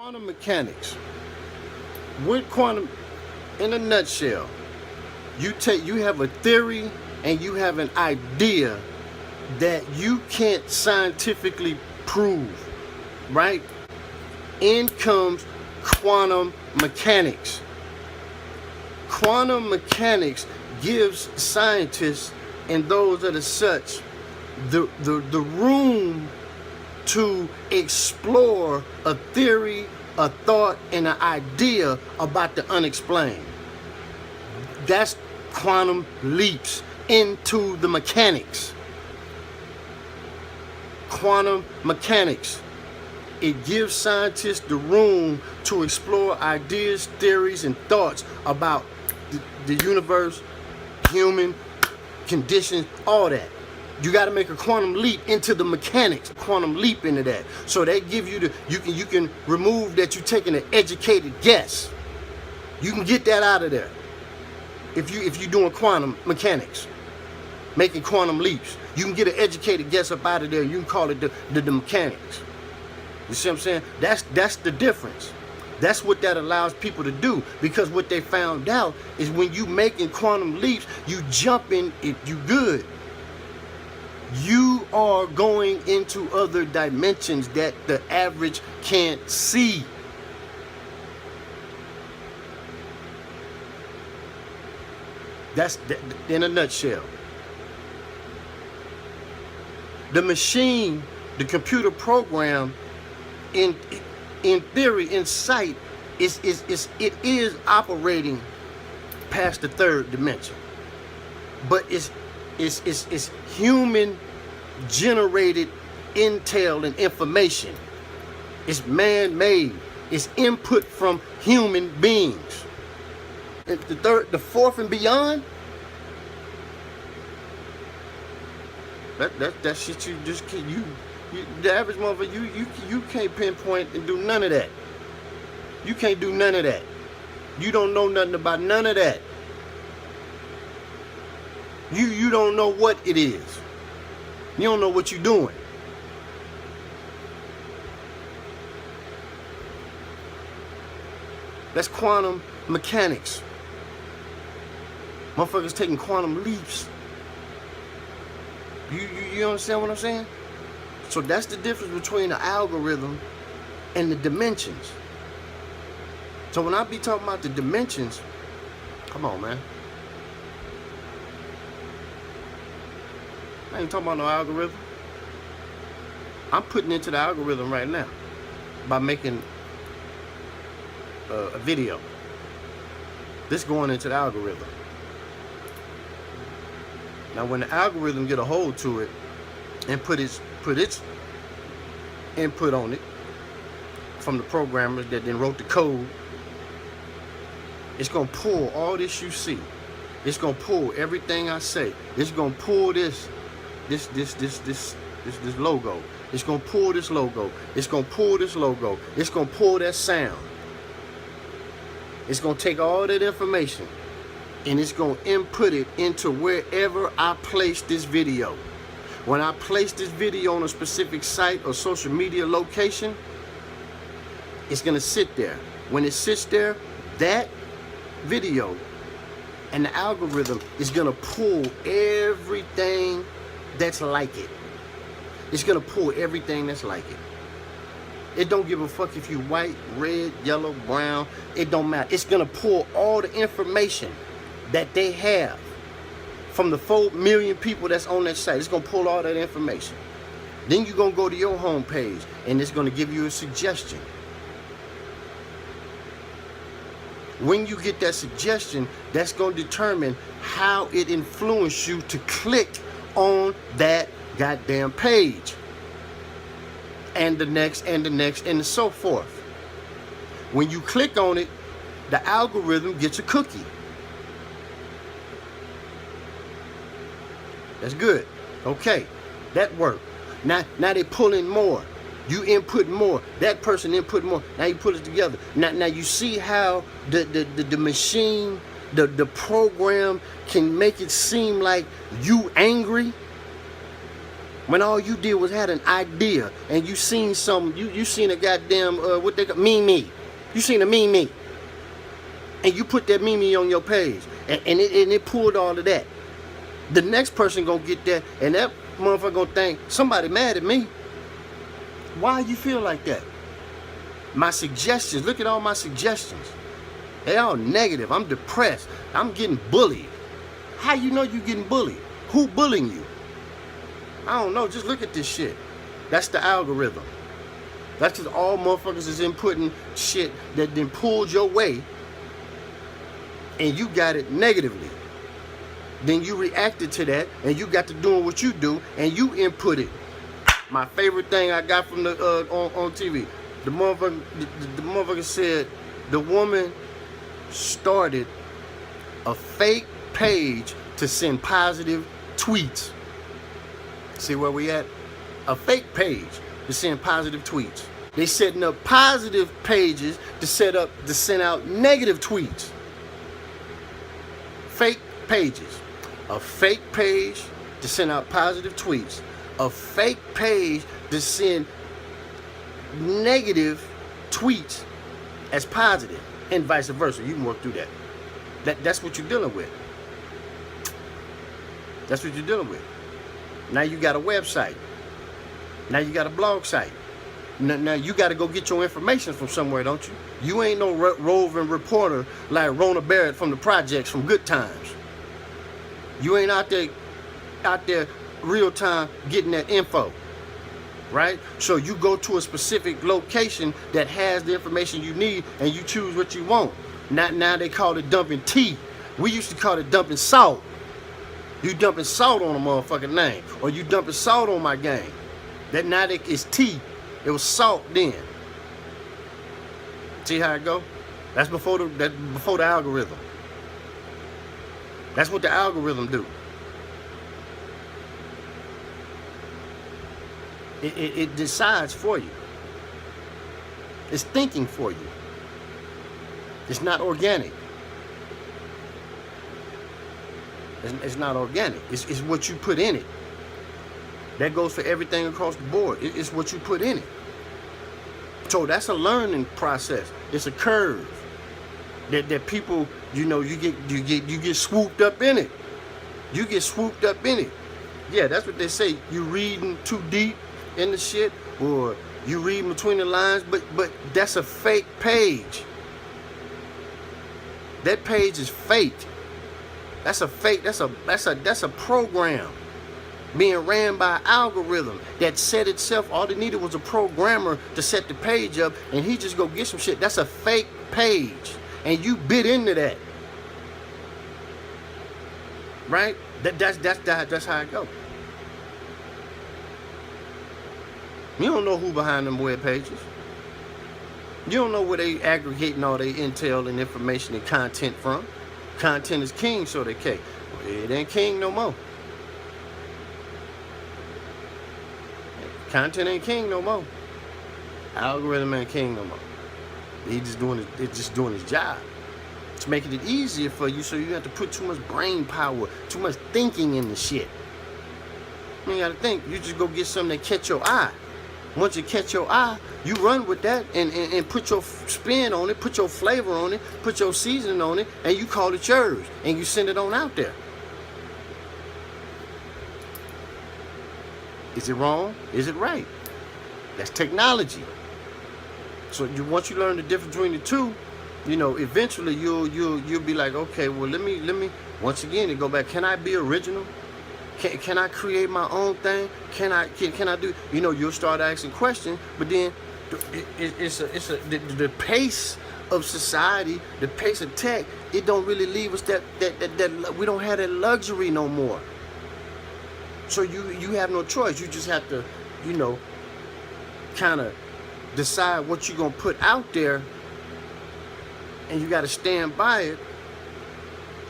Quantum mechanics. With quantum, in a nutshell, you have a theory and you have an idea that you can't scientifically prove, right? In comes quantum mechanics. Quantum mechanics gives scientists and those that are such the room to explore a theory, a thought, and an idea about the unexplained. That's quantum leaps into the mechanics. Quantum mechanics. It gives scientists the room to explore ideas, theories, and thoughts about the universe, human conditions, all that. You got to make a quantum leap into the mechanics, quantum leap into that. So they give you you can remove that you're taking an educated guess. You can get that out of there. If you're doing quantum mechanics, making quantum leaps, you can get an educated guess up out of there. You can call it the mechanics. You see what I'm saying? That's the difference. That's what that allows people to do, because what they found out is when you making quantum leaps, you jumping, you good. You are going into other dimensions that the average can't see. That's in a nutshell. The machine, the computer program, in theory, in sight, it is operating past the third dimension, but it's human generated intel and information. It's man-made. It's input from human beings. And the fourth and beyond, that shit you just can't, the average motherfucker, you can't pinpoint and do none of that. You can't do none of that. You don't know nothing about none of that. You don't know what it is. You don't know what you're doing. That's quantum mechanics. Motherfuckers taking quantum leaps. You understand what I'm saying? So that's the difference between the algorithm and the dimensions. So when I be talking about the dimensions, come on, man. I ain't talking about no algorithm. I'm putting into the algorithm right now by making a video. This going into the algorithm. Now when the algorithm get a hold to it and put its input on it from the programmers that then wrote the code, it's gonna pull all this you see. It's gonna pull everything I say. It's gonna pull this logo. It's gonna pull this logo. It's gonna pull this logo. It's gonna pull that sound. It's gonna take all that information and it's gonna input it into wherever I place this video. When I place this video on a specific site or social media location, it's gonna sit there. When it sits there, that video and the algorithm is gonna pull everything that's like it. It's gonna pull everything that's like it. It don't give a fuck if you white, red, yellow, brown. It don't matter. It's gonna pull all the information that they have from the 4 million people that's on that site. It's gonna pull all that information. Then you're gonna go to your home page and it's gonna give you a suggestion. When you get that suggestion, that's gonna determine how it influences you to click on that goddamn page. And the next, and the next, and so forth. When you click on it, the algorithm gets a cookie. That's good. Okay, that worked. Now they pull in more. You input more. That person input more. Now you put it together. Now you see how the machine, the program can make it seem like you angry. When all you did was had an idea and you seen some, you seen a goddamn, what they call, meme. You seen a meme. And you put that meme on your page. And it pulled all of that. The next person gonna get that, and that motherfucker gonna think, somebody mad at me. Why you feel like that? My suggestions, look at all my suggestions. They all negative. I'm depressed. I'm getting bullied. How you know you getting bullied? Who bullying you? I don't know. Just look at this shit. That's the algorithm. That's just all motherfuckers is inputting shit that then pulled your way, and you got it negatively. Then you reacted to that, and you got to doing what you do, and you input it. My favorite thing I got from the on TV, the motherfucker said the woman started a fake page to send positive tweets. See where we at? A fake page to send positive tweets. They setting up positive pages to send out negative tweets. Fake pages. A fake page to send out positive tweets. A fake page to send negative tweets as positive, and vice versa. You can work through that. That's what you're dealing with. That's what you're dealing with. Now you got a website. Now you got a blog site. Now you got to go get your information from somewhere, don't you? You ain't no roving reporter like Rona Barrett from the projects from Good Times. You ain't out there real time getting that info, right? So you go to a specific location that has the information you need, and you choose what you want. Now they call it dumping tea. We used to call it dumping salt. You dumping salt on a motherfucking name, or you dumping salt on my game. That now it's tea. It was salt then. See how it go? That's before the algorithm. That's what the algorithm do. It decides for you. It's thinking for you. It's not organic. It's not organic. It's what you put in it. That goes for everything across the board. It's what you put in it. So that's a learning process. It's a curve that people, you know, you get swooped up in it. You get swooped up in it. Yeah, that's what they say. You reading too deep in the shit, or you reading between the lines, but that's a fake page. That page is fake. That's a fake. That's a program being ran by an algorithm that set itself. All it needed was a programmer to set the page up, and he just go get some shit. That's a fake page, and you bit into that, right? That's how it go. You don't know who behind them web pages. You don't know where they aggregating all their intel and information and content from. Content is king, so they say. It ain't king no more. Content ain't king no more. Algorithm ain't king no more. It's just doing his job. It's making it easier for you, so you have to put too much brain power, too much thinking in the shit. You ain't gotta think. You just go get something that catch your eye. Once you catch your eye, you run with that and put your spin on it, put your flavor on it, put your seasoning on it, and you call it yours, and you send it on out there. Is it wrong? Is it right? That's technology. So once you learn the difference between the two, you know, eventually you'll be like, okay, well let me once again to go back. Can I be original? Can I create my own thing? Can I do? You know, you'll start asking questions, but then the pace of society, the pace of tech, it don't really leave us that we don't have that luxury no more. So you have no choice. You just have to, you know, kind of decide what you're gonna put out there, and you got to stand by it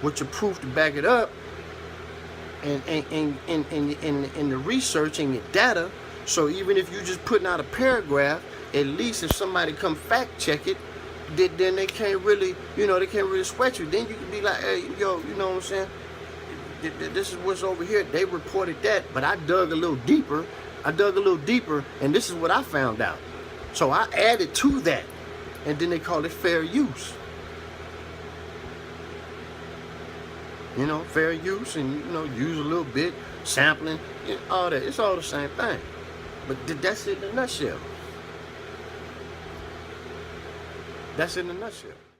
with your proof to back it up. And the research and your data. So even if you're just putting out a paragraph, at least if somebody come fact check it, then they can't really, you know, they can't really sweat you. Then you can be like, hey, yo, you know what I'm saying? this is what's over here. They reported that, but I dug a little deeper. And this is what I found out. So I added to that, and then they call it fair use. You know, fair use, and you know, use a little bit, sampling, all that. It's all the same thing. But that's it in a nutshell. That's it in a nutshell.